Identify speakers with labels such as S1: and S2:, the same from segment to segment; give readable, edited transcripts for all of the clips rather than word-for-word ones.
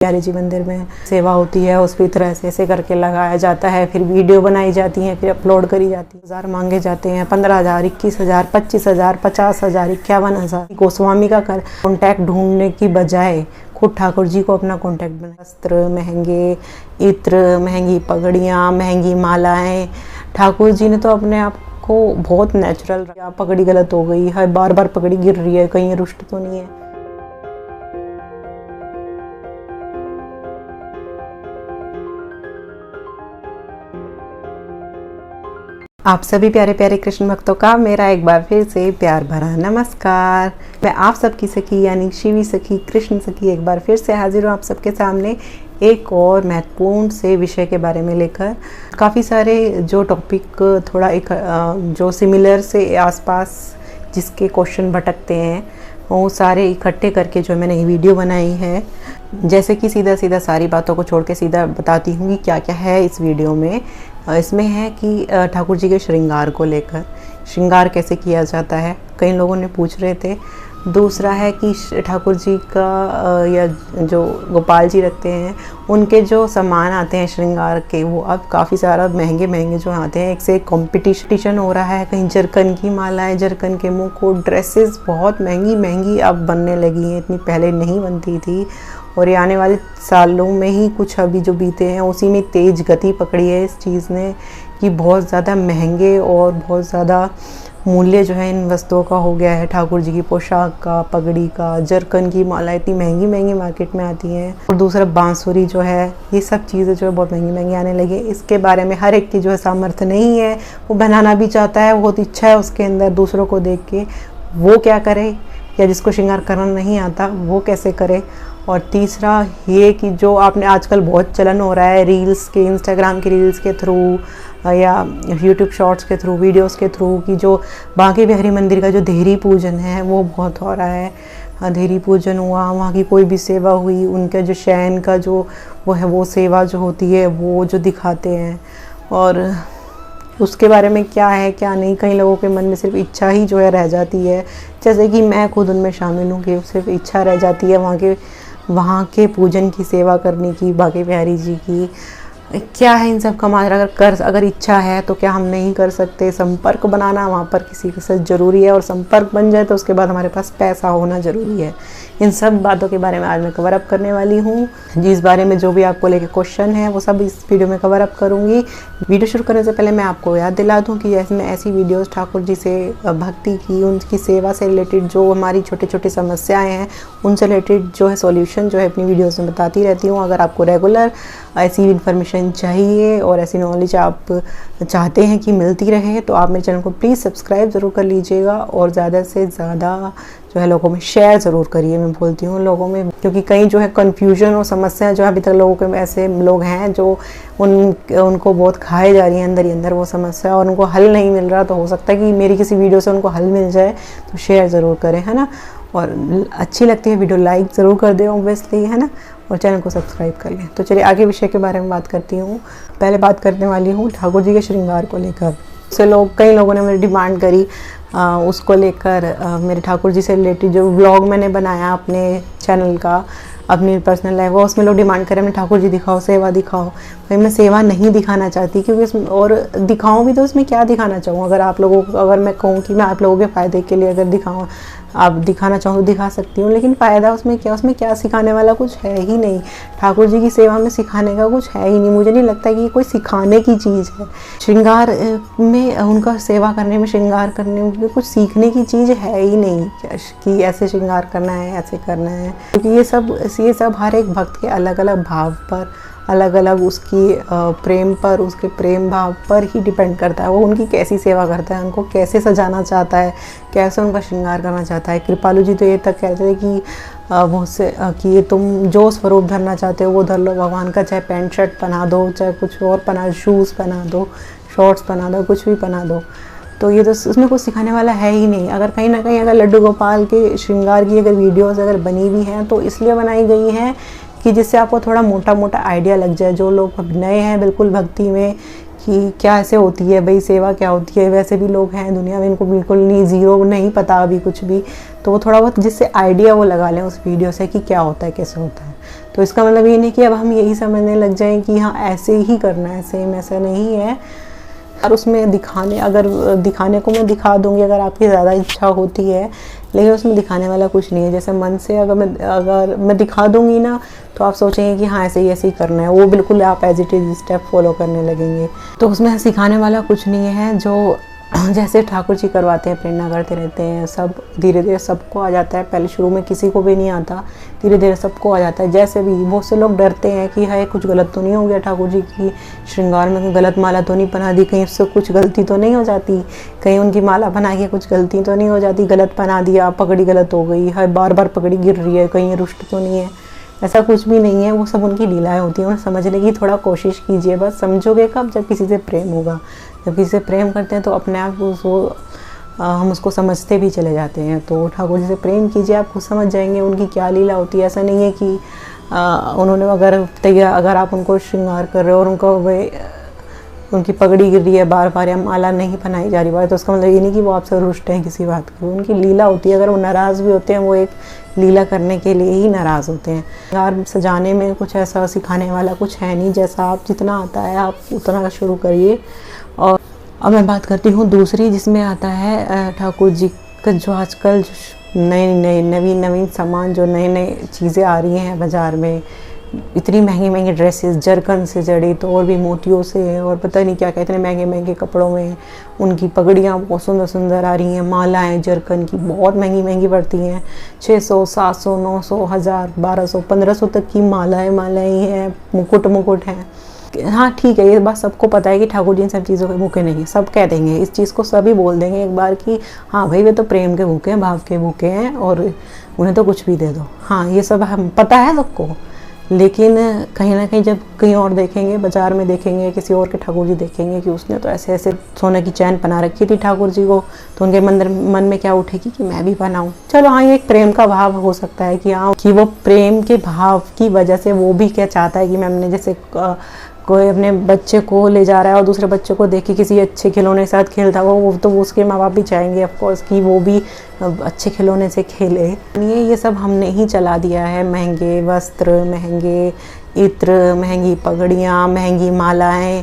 S1: बिहारी जी मंदिर में सेवा होती है, उस पर तरह से ऐसे करके लगाया जाता है, फिर वीडियो बनाई जाती है, फिर अपलोड करी जाती है। 1000 मांगे जाते हैं, 15,000, 21,000, 25,000, 50,000, 51,000। गोस्वामी का कॉन्टैक्ट ढूंढने की बजाय खुद ठाकुर जी को अपना कॉन्टैक्ट बना। वस्त्र महंगे, इत्र, महंगी पगड़ियाँ, महंगी मालाएं। ठाकुर जी ने तो अपने आप को बहुत नेचुरल, पगड़ी गलत हो गई है, बार बार पगड़ी गिर रही है, कहीं रुष्ट तो नहीं है। आप सभी प्यारे प्यारे कृष्ण भक्तों का मेरा एक बार फिर से प्यार भरा नमस्कार। मैं आप सबकी सखी यानी शिवी सखी, कृष्ण सखी एक बार फिर से हाजिर हूँ आप सबके सामने एक और महत्वपूर्ण से विषय के बारे में लेकर। काफ़ी सारे जो टॉपिक थोड़ा एक जो सिमिलर से आसपास जिसके क्वेश्चन भटकते हैं वो सारे इकट्ठे करके जो मैंने ये वीडियो बनाई है। जैसे कि सीधा सीधा सारी बातों को छोड़ के सीधा बताती हूँ कि क्या क्या है इस वीडियो में। इसमें है कि ठाकुर जी के श्रृंगार को लेकर, श्रृंगार कैसे किया जाता है, कई लोगों ने पूछ रहे थे। दूसरा है कि ठाकुर जी का या जो गोपाल जी रखते हैं उनके जो सामान आते हैं श्रृंगार के, वो अब काफ़ी सारा महंगे महंगे जो आते हैं। एक से एक कॉम्पिटिशन हो रहा है। कहीं जरकन की मालाएं, जरकन के मुकुट, ड्रेसेस बहुत महंगी महंगी अब बनने लगी हैं, इतनी पहले नहीं बनती थी। और ये आने वाले सालों में ही कुछ अभी जो बीते हैं उसी में तेज़ गति पकड़ी है इस चीज़ ने कि बहुत ज़्यादा महंगे और बहुत ज़्यादा मूल्य जो है इन वस्तुओं का हो गया है। ठाकुर जी की पोशाक का, पगड़ी का, जरकन की माला इतनी महंगी महंगी मार्केट में आती हैं। और दूसरा बांसुरी जो है, ये सब चीज़ें जो है बहुत महंगी महंगी आने लगी। इसके बारे में हर एक की जो है सामर्थ्य नहीं है, वो बनाना भी चाहता है, बहुत इच्छा है उसके अंदर दूसरों को देख के, वो क्या करे, या जिसको श्रृंगार करना नहीं आता वो कैसे करे। और तीसरा ये कि जो आपने आजकल बहुत चलन हो रहा है रील्स के, इंस्टाग्राम के रील्स के थ्रू या यूट्यूब शॉर्ट्स के थ्रू, वीडियोस के थ्रू कि जो बांके बिहारी मंदिर का जो देहरी पूजन है वो बहुत हो रहा है। देहरी पूजन हुआ, वहाँ की कोई भी सेवा हुई, उनके जो शयन का जो वो है वो सेवा जो होती है वो जो दिखाते हैं। और उसके बारे में क्या है क्या नहीं, कई लोगों के मन में सिर्फ इच्छा ही जो है रह जाती है। जैसे कि मैं खुद उनमें शामिल हूँ कि सिर्फ इच्छा रह जाती है वहाँ के पूजन की सेवा करने की, बांके बिहारी जी की। क्या है इन सब का माजरा, अगर इच्छा है तो क्या हम नहीं कर सकते। संपर्क बनाना वहाँ पर किसी के साथ ज़रूरी है, और संपर्क बन जाए तो उसके बाद हमारे पास पैसा होना ज़रूरी है। इन सब बातों के बारे में आज मैं कवर अप करने वाली हूँ। जिस बारे में जो भी आपको लेके क्वेश्चन है वो सब इस वीडियो में कवर अप करूँगी। वीडियो शुरू करने से पहले मैं आपको याद दिला दूँ कि जैसे मैं ऐसी वीडियोज़ ठाकुर जी से भक्ति की, उनकी सेवा से रिलेटेड जो हमारी छोटी छोटी समस्याएँ हैं उनसे रिलेटेड जो है सॉल्यूशन जो है अपनी वीडियोज़ में बताती रहती हूँ। अगर आपको रेगुलर ऐसी इन्फॉर्मेशन चाहिए और ऐसी नॉलेज आप चाहते हैं कि मिलती रहे तो आप मेरे चैनल को प्लीज़ सब्सक्राइब ज़रूर कर लीजिएगा और ज़्यादा से ज़्यादा जो है लोगों में शेयर ज़रूर करिए। मैं बोलती हूँ लोगों में, क्योंकि कई जो है कन्फ्यूजन और समस्याएं जो अभी तक लोगों के ऐसे लोग हैं जो उनको बहुत खाए जा रही हैं अंदर ही अंदर वो समस्या, और उनको हल नहीं मिल रहा। तो हो सकता है कि मेरी किसी वीडियो से उनको हल मिल जाए, तो शेयर ज़रूर करें, है ना। और अच्छी लगती है वीडियो लाइक ज़रूर कर दें ऑब्वियसली, है ना, और चैनल को सब्सक्राइब कर लें। तो चलिए आगे विषय के बारे में बात करती हूँ। पहले बात करने वाली हूँ ठाकुर जी के श्रृंगार को लेकर। कई लोगों ने मेरी डिमांड करी उसको लेकर, मेरे ठाकुर जी से रिलेटेड जो व्लॉग मैंने बनाया अपने चैनल का, अपनी पर्सनल लाइफ, वो उसमें लोग डिमांड करें मैं ठाकुर जी दिखाओ, सेवा दिखाओ। भाई मैं सेवा नहीं दिखाना चाहती, क्योंकि उसमें और दिखाऊं भी तो उसमें क्या दिखाना चाहूँ। अगर मैं कहूँ कि मैं आप लोगों के फ़ायदे के लिए अगर दिखाऊँ, आप दिखाना चाहूँ तो दिखा सकती हूँ, लेकिन फ़ायदा उसमें क्या सिखाने वाला कुछ है ही नहीं। ठाकुर जी की सेवा में सिखाने का कुछ है ही नहीं। मुझे नहीं लगता कि ये कोई सिखाने की चीज़ है। श्रृंगार में उनका सेवा करने में, श्रृंगार करने में कुछ सीखने की चीज़ है ही नहीं कि ऐसे श्रृंगार करना है, ऐसे करना है। क्योंकि ये सब हर एक भक्त के अलग अलग भाव पर, अलग अलग उसकी प्रेम पर, उसके प्रेम भाव पर ही डिपेंड करता है। वो उनकी कैसी सेवा करता है, उनको कैसे सजाना चाहता है, कैसे उनका श्रृंगार करना चाहता है। कृपालु जी तो ये तक कहते थे कि कि ये तुम जो स्वरूप धरना चाहते हो वो धर लो भगवान का, चाहे पैंट शर्ट पहना दो, चाहे कुछ और पहना, शूज़ पहना दो, शॉर्ट्स पहना दो, कुछ भी पहना दो। तो ये तो उसमें कुछ सिखाने वाला है ही नहीं। अगर कहीं ना कहीं अगर लड्डू गोपाल के श्रृंगार की अगर वीडियोज़ अगर बनी भी हैं तो इसलिए बनाई गई हैं कि जिससे आपको थोड़ा मोटा मोटा आइडिया लग जाए। जो लोग नए हैं बिल्कुल भक्ति में कि क्या ऐसे होती है भाई, सेवा क्या होती है, वैसे भी लोग हैं दुनिया में इनको बिल्कुल नहीं, ज़ीरो नहीं पता अभी कुछ भी, तो वो थोड़ा बहुत जिससे आइडिया वो लगा लें उस वीडियो से कि क्या होता है, कैसे होता है। तो इसका मतलब ये नहीं कि अब हम यही समझने लग जाएं कि हाँ ऐसे ही करना है, सेम ऐसा नहीं है। और उसमें दिखाने को मैं दिखा दूंगी अगर आपकी ज़्यादा इच्छा होती है, लेकिन उसमें दिखाने वाला कुछ नहीं है। जैसे मन से अगर मैं दिखा दूंगी ना, तो आप सोचेंगे कि हाँ ऐसे ही करना है, वो बिल्कुल आप as it is step follow करने लगेंगे। तो उसमें सिखाने वाला कुछ नहीं है। जो जैसे ठाकुर जी करवाते हैं, प्रेरणा करते रहते हैं, सब धीरे धीरे सबको आ जाता है। पहले शुरू में किसी को भी नहीं आता, धीरे धीरे सबको आ जाता है। जैसे भी बहुत से लोग डरते हैं कि हाय कुछ गलत तो नहीं हो गया, ठाकुर जी की श्रृंगार में गलत माला तो नहीं बना दी, कहीं उससे कुछ गलती तो नहीं हो जाती, कहीं उनकी माला बना के कुछ गलती तो नहीं हो जाती, गलत बना दिया, पगड़ी गलत हो गई है, बार बार पगड़ी गिर रही है, कहीं रुष्ट तो नहीं है। ऐसा कुछ भी नहीं है, वो सब उनकी लीलाएं होती हैं। उन्हें समझने की थोड़ा कोशिश कीजिए, बस समझोगे कब, जब किसी से प्रेम होगा। जब किसी से प्रेम करते हैं तो अपने आप हम उसको समझते भी चले जाते हैं। तो ठाकुर जी से प्रेम कीजिए, आप खुद समझ जाएंगे उनकी क्या लीला होती है। ऐसा नहीं है कि उन्होंने अगर आप उनको श्रृंगार कर रहे हो और उनकी पगड़ी गिर रही है बार बार, या माला नहीं बनाई जा रही बार, तो उसका मतलब ये नहीं कि वो आपसे रुष्ट हैं किसी बात की। उनकी लीला होती है। अगर वो नाराज़ भी होते हैं, वो एक लीला करने के लिए ही नाराज़ होते हैं। यार सजाने में कुछ ऐसा सिखाने वाला कुछ है नहीं, जैसा आप जितना आता है आप उतना शुरू करिए। और अब मैं बात करती हूँ दूसरी, जिसमें आता है ठाकुर जी का जो आजकल नवीन सामान, जो नई चीज़ें आ रही हैं बाज़ार में, इतनी महंगी ड्रेसेस जरकन से जड़ी, तो और भी मोतियों से, और पता नहीं क्या कहते हैं, महंगे कपड़ों में उनकी पगड़ियाँ बहुत सुंदर आ रही हैं। मालाएं जरकन की बहुत महंगी पड़ती हैं, 600, 700, 900, 1000, 1200, 1500 तक की मालाएं हैं, मुकुट हैं। हाँ ठीक है, ये बात सबको पता है कि ठाकुर जी इन सब चीज़ों के भूखे नहीं है। सब कह देंगे इस चीज़ को, सभी बोल देंगे एक बार कि हाँ भाई वे तो प्रेम के भूखे हैं, भाव के भूखे हैं, और उन्हें तो कुछ भी दे दो। हाँ ये सब हम पता है सबको, लेकिन कहीं ना कहीं जब कहीं और देखेंगे, बाज़ार में देखेंगे, किसी और के ठाकुर जी देखेंगे कि उसने तो ऐसे सोने की चैन पहना रखी थी ठाकुर जी को, तो उनके मन में क्या उठेगी कि मैं भी पहनाऊँ। चलो हाँ, ये एक प्रेम का भाव हो सकता है कि हाँ, कि वो प्रेम के भाव की वजह से वो भी क्या चाहता है कि मैंने, जैसे कोई अपने बच्चे को ले जा रहा है और दूसरे बच्चे को देख के किसी अच्छे खिलौने के साथ खेलता हुआ, वो तो उसके माँ बाप भी चाहेंगे ऑफ कोर्स कि वो भी अच्छे खिलौने से खेले। ये सब हमने ही चला दिया है। महंगे वस्त्र, महंगे इत्र, महंगी पगड़ियाँ, महंगी मालाएं।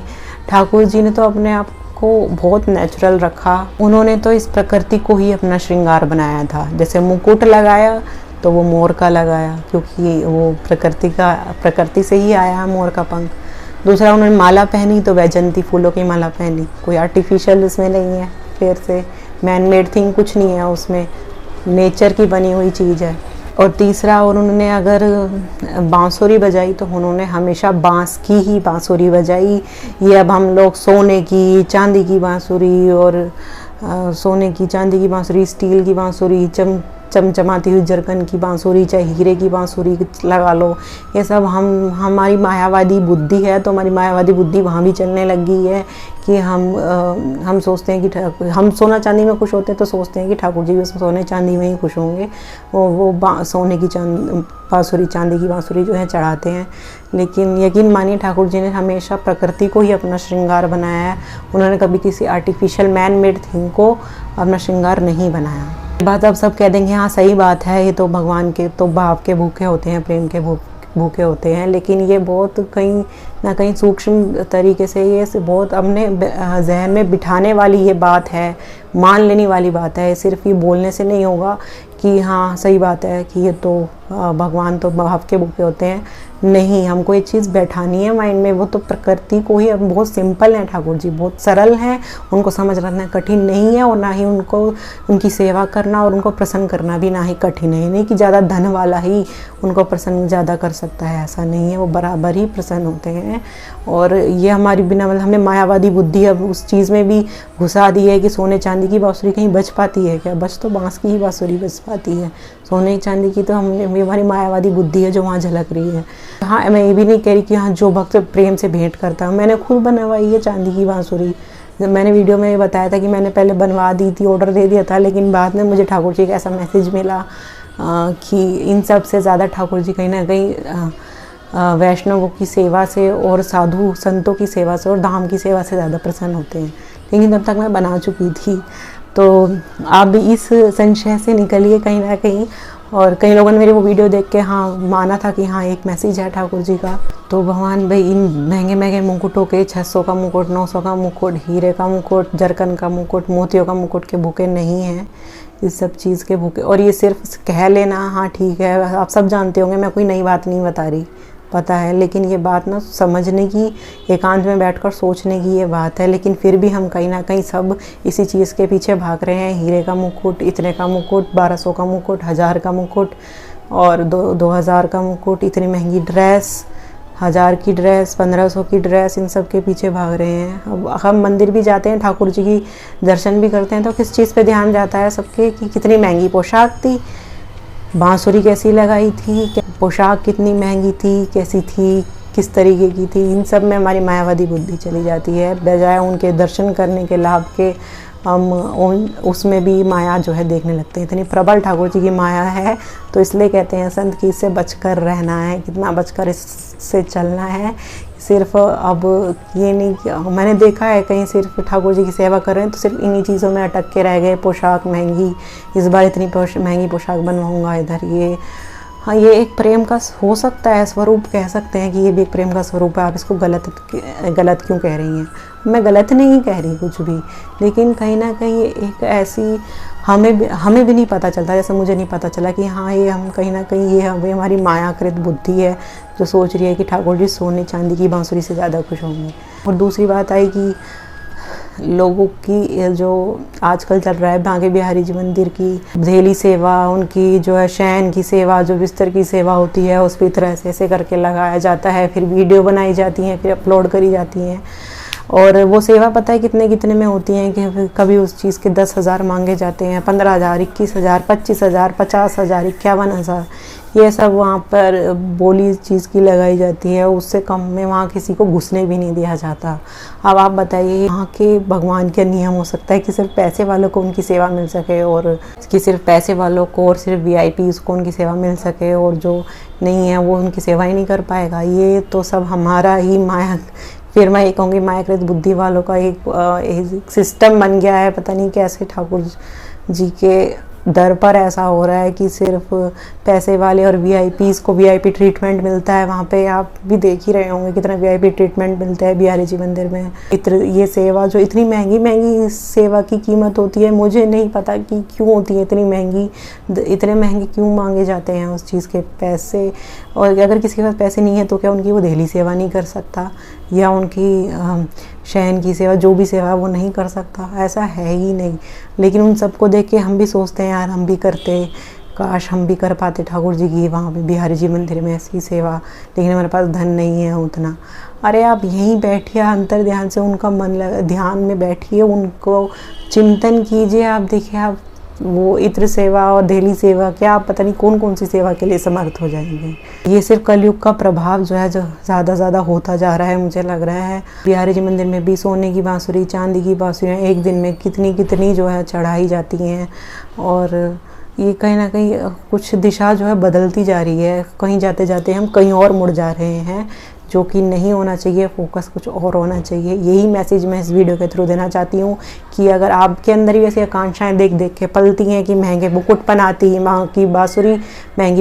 S1: ठाकुर जी ने तो अपने आप को बहुत नेचुरल रखा। उन्होंने तो इस प्रकृति को ही अपना श्रृंगार बनाया था। जैसे मुकुट लगाया तो वो मोर का लगाया, क्योंकि वो प्रकृति से ही आया है मोर का पंख। दूसरा उन्होंने माला पहनी तो वैजंती फूलों की माला पहनी, कोई आर्टिफिशियल उसमें नहीं है, फिर से मैन मेड थिंग कुछ नहीं है उसमें, नेचर की बनी हुई चीज़ है। और तीसरा, और उन्होंने अगर बांसुरी बजाई तो उन्होंने हमेशा बांस की ही बांसुरी बजाई। ये अब हम लोग सोने की चांदी की बांसुरी, और सोने की चांदी की बांसुरी, स्टील की बांसुरी, चमचमाती हुई जरकन की बांसुरी, चाहे हीरे की बांसुरी लगा लो, ये सब हमारी मायावादी बुद्धि है। तो हमारी मायावादी बुद्धि वहाँ भी चलने लगी है कि हम सोचते हैं कि हम सोना चांदी में खुश होते हैं, तो सोचते हैं कि ठाकुर जी भी सोने चांदी में ही खुश होंगे। वो सोने की बांसुरी, चांदी की बांसुरी जो है चढ़ाते हैं। लेकिन यकीन मानिए, ठाकुर जी ने हमेशा प्रकृति को ही अपना श्रृंगार बनाया है। उन्होंने कभी किसी आर्टिफिशियल मैन मेड थिंग को अपना श्रृंगार नहीं बनाया। बात अब सब कह देंगे हाँ सही बात है, ये तो भगवान के तो भाव के भूखे होते हैं, प्रेम के भूखे होते हैं। लेकिन ये बहुत कहीं ना कहीं सूक्ष्म तरीके से ये बहुत अपने जहन में बिठाने वाली ये बात है, मान लेने वाली बात है। सिर्फ ये बोलने से नहीं होगा कि हाँ सही बात है कि ये तो भगवान तो भाव के भूखे होते हैं। नहीं, हमको ये चीज़ बैठानी है माइंड में। वो तो प्रकृति को ही, बहुत सिंपल है ठाकुर जी, बहुत सरल हैं, उनको समझ रखना कठिन नहीं है। और ना ही उनकी सेवा करना और उनको प्रसन्न करना भी ना ही कठिन है। नहीं कि ज़्यादा धन वाला ही उनको प्रसन्न ज़्यादा कर सकता है, ऐसा नहीं है। वो बराबर ही प्रसन्न होते हैं। और ये हमारी बिना मतलब हमने मायावादी बुद्धि अब उस चीज़ में भी घुसा दी है कि सोने चांदी की बांसुरी कहीं बच पाती है क्या? बच तो बांस की ही बांसुरी बच पाती है, सोने चांदी की तो हमारी मायावादी बुद्धि है जो वहाँ झलक रही है। हाँ, मैं ये भी नहीं कह रही कि हाँ जो भक्त प्रेम से भेंट करता है। मैंने खुद बनवाई है चांदी की बांसुरी। जब मैंने वीडियो में बताया था कि मैंने पहले बनवा दी थी, ऑर्डर दे दिया था, लेकिन बाद में मुझे ठाकुर जी का ऐसा मैसेज मिला कि इन सब से ज़्यादा ठाकुर जी कहीं ना कहीं वैष्णवों की सेवा से और साधु संतों की सेवा से और धाम की सेवा से ज़्यादा प्रसन्न होते हैं। लेकिन तब तक मैं बना चुकी थी। तो आप भी इस संशय से निकलिए कहीं ना कहीं और कई लोगों ने मेरी वो वीडियो देख के हाँ माना था कि हाँ एक मैसेज है ठाकुर जी का। तो भगवान भाई इन महंगे महंगे मुकुटों के 600 का मुकुट, 900 का मुकुट, हीरे का मुकुट, जरकन का मुकुट, मोतियों का मुकुट के भूखे नहीं हैं, इस सब चीज़ के भूखे। और ये सिर्फ कह लेना हाँ ठीक है, आप सब जानते होंगे, मैं कोई नई बात नहीं बता रही, पता है, लेकिन ये बात ना समझने की, एकांत में बैठकर सोचने की ये बात है। लेकिन फिर भी हम कहीं ना कहीं सब इसी चीज़ के पीछे भाग रहे हैं। हीरे का मुकुट, इतने का मुकुट, 1200 का मुकुट, 1000 का मुकुट और 2000 का मुकुट, इतनी महंगी ड्रेस, 1000 की ड्रेस, 1500 की ड्रेस, इन सब के पीछे भाग रहे हैं। अब हम मंदिर भी जाते हैं, ठाकुर जी की दर्शन भी करते हैं, तो किस चीज़ पे ध्यान जाता है सबके कि कितनी महंगी पोशाक थी, बांसुरी कैसी लगाई थी, पोशाक कितनी महंगी थी, कैसी थी, किस तरीके की थी। इन सब में हमारी मायावादी बुद्धि चली जाती है, बजाय उनके दर्शन करने के लाभ के हम उसमें भी माया जो है देखने लगते हैं। इतनी प्रबल ठाकुर जी की माया है, तो इसलिए कहते हैं संत कि इससे बचकर रहना है, कितना बचकर इससे चलना है। सिर्फ अब ये नहीं कि मैंने देखा है कहीं सिर्फ ठाकुर जी की सेवा कर रहे हैं तो सिर्फ इन्हीं चीज़ों में अटक के रह गए। पोशाक महंगी, इस बार इतनी महंगी पोशाक बनवाऊंगा, इधर ये, हाँ ये एक प्रेम का हो सकता है स्वरूप, कह सकते हैं कि ये भी एक प्रेम का स्वरूप है। आप इसको गलत क्यों कह रही हैं? मैं गलत नहीं कह रही कुछ भी, लेकिन कहीं ना कहीं एक ऐसी हमें भी नहीं पता चलता, जैसे मुझे नहीं पता चला कि हाँ ये हम कहीं ना कहीं ये हमारी मायाकृत बुद्धि है जो सोच रही है कि ठाकुर जी सोने चांदी की बांसुरी से ज़्यादा खुश होंगे। और दूसरी बात आई कि लोगों की जो आजकल चल रहा है बांके बिहारी जी मंदिर की धेली सेवा, उनकी जो है शयन की सेवा, जो बिस्तर की सेवा होती है उस पर इस तरह से करके लगाया जाता है, फिर वीडियो बनाई जाती हैं, फिर अपलोड करी जाती हैं। और वो सेवा पता है कितने में होती हैं कि कभी उस चीज़ के 10,000 मांगे जाते हैं, 15,000, 21,000, 25,000, 50,000, 51,000, ये सब वहाँ पर बोली चीज़ की लगाई जाती है। उससे कम में वहाँ किसी को घुसने भी नहीं दिया जाता। अब आप बताइए यहाँ के भगवान का नियम हो सकता है कि सिर्फ पैसे वालों को उनकी सेवा मिल सके, और कि सिर्फ पैसे वालों को और सिर्फ VIP को उनकी सेवा मिल सके, और जो नहीं है वो उनकी सेवा ही नहीं कर पाएगा? ये तो सब हमारा ही माया, फिर मैं ये कहूँगी मायाकृत बुद्धि वालों का एक सिस्टम बन गया है। पता नहीं कैसे ठाकुर जी के दर पर ऐसा हो रहा है कि सिर्फ पैसे वाले और VIPs को VIP ट्रीटमेंट मिलता है। वहाँ पे आप भी देख ही रहे होंगे कितना VIP ट्रीटमेंट मिलता है बिहारी जी मंदिर में। ये सेवा जो इतनी महंगी सेवा की कीमत होती है, मुझे नहीं पता कि क्यों होती है इतनी महंगी, इतने महंगे क्यों मांगे जाते हैं उस चीज़ के पैसे। और अगर किसी के पास पैसे नहीं है तो क्या उनकी वो धेली सेवा नहीं कर सकता, या उनकी शयन की सेवा, जो भी सेवा वो नहीं कर सकता? ऐसा है ही नहीं। लेकिन उन सबको देख के हम भी सोचते हैं यार हम भी करते, काश हम भी कर पाते ठाकुर जी की वहाँ पे बिहारी जी मंदिर में ऐसी सेवा, लेकिन हमारे पास धन नहीं है उतना। अरे आप यहीं बैठिए, अंतर ध्यान से उनका मन ध्यान में बैठिए, उनको चिंतन कीजिए। आप देखिए आप वो इत्र सेवा और धेली सेवा, क्या आप पता नहीं कौन सी सेवा के लिए समर्थ हो जाएंगे। ये सिर्फ कलयुग का प्रभाव जो है जो ज़्यादा होता जा रहा है, मुझे लग रहा है। बिहारी जी मंदिर में भी सोने की बांसुरी, चांदी की बांसुरियाँ एक दिन में कितनी जो है चढ़ाई जाती हैं, और ये कहीं ना कहीं कुछ दिशा जो है बदलती जा रही है। कहीं जाते जाते हम कहीं और मुड़ जा रहे हैं, जो कि नहीं होना चाहिए। फोकस कुछ और होना चाहिए। यही मैसेज मैं इस वीडियो के थ्रू देना चाहती हूँ कि अगर आपके अंदर भी ऐसी आकांक्षाएं देख के पलती हैं कि महंगे मुकुट बनाती, महंगी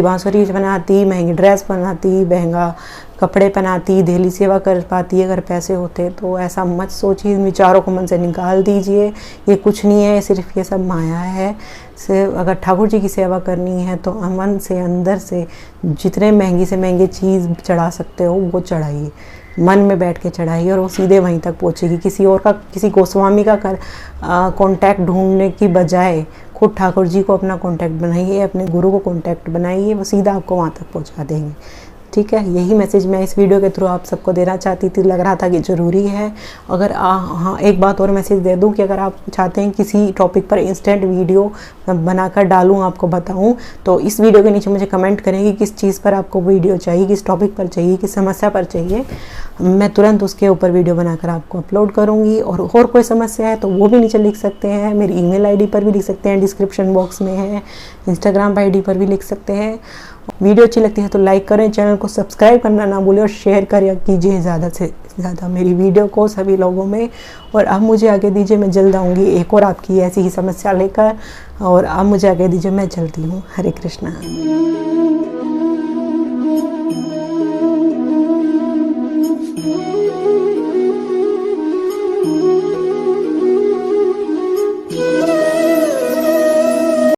S1: बांसुरी बनाती, महंगी ड्रेस बनाती, महंगा कपड़े पहनाती, धेली सेवा कर पाती अगर पैसे होते, तो ऐसा मत सोचिए। इन विचारों को मन से निकाल दीजिए। ये कुछ नहीं है, सिर्फ ये सब माया है। सिर्फ अगर ठाकुर जी की सेवा करनी है तो मन से अंदर से जितने महंगी से महंगी चीज़ चढ़ा सकते हो वो चढ़ाइए, मन में बैठ के चढ़ाइए, और वो सीधे वहीं तक पहुँचेगी। किसी गोस्वामी का कांटेक्ट ढूंढने की बजाय खुद ठाकुर जी को अपना कांटेक्ट बनाइए, अपने गुरु को कांटेक्ट बनाइए, वो सीधा आपको वहाँ तक पहुँचा देंगे। ठीक है, यही मैसेज मैं इस वीडियो के थ्रू आप सबको देना चाहती थी। लग रहा था कि ज़रूरी है। अगर हाँ एक बात और मैसेज दे दूं कि अगर आप चाहते हैं किसी टॉपिक पर इंस्टेंट वीडियो बनाकर डालूं, आपको बताऊं, तो इस वीडियो के नीचे मुझे कमेंट करें कि किस चीज़ पर आपको वीडियो चाहिए, किस टॉपिक पर चाहिए, किस समस्या पर चाहिए। मैं तुरंत उसके ऊपर वीडियो बनाकर आपको अपलोड करूँगी। और कोई समस्या है तो वो भी नीचे लिख सकते हैं, मेरी email ID पर भी लिख सकते हैं, डिस्क्रिप्शन बॉक्स में है, Instagram ID पर भी लिख सकते हैं। वीडियो अच्छी लगती है तो लाइक करें, चैनल को सब्सक्राइब करना ना भूलें और शेयर कीजिए ज़्यादा से ज़्यादा मेरी वीडियो को सभी लोगों में। और अब मुझे आगे दीजिए, मैं जल्द आऊँगी एक और आपकी ऐसी ही समस्या लेकर। और अब मुझे आगे दीजिए, मैं चलती हूँ। हरे कृष्णा।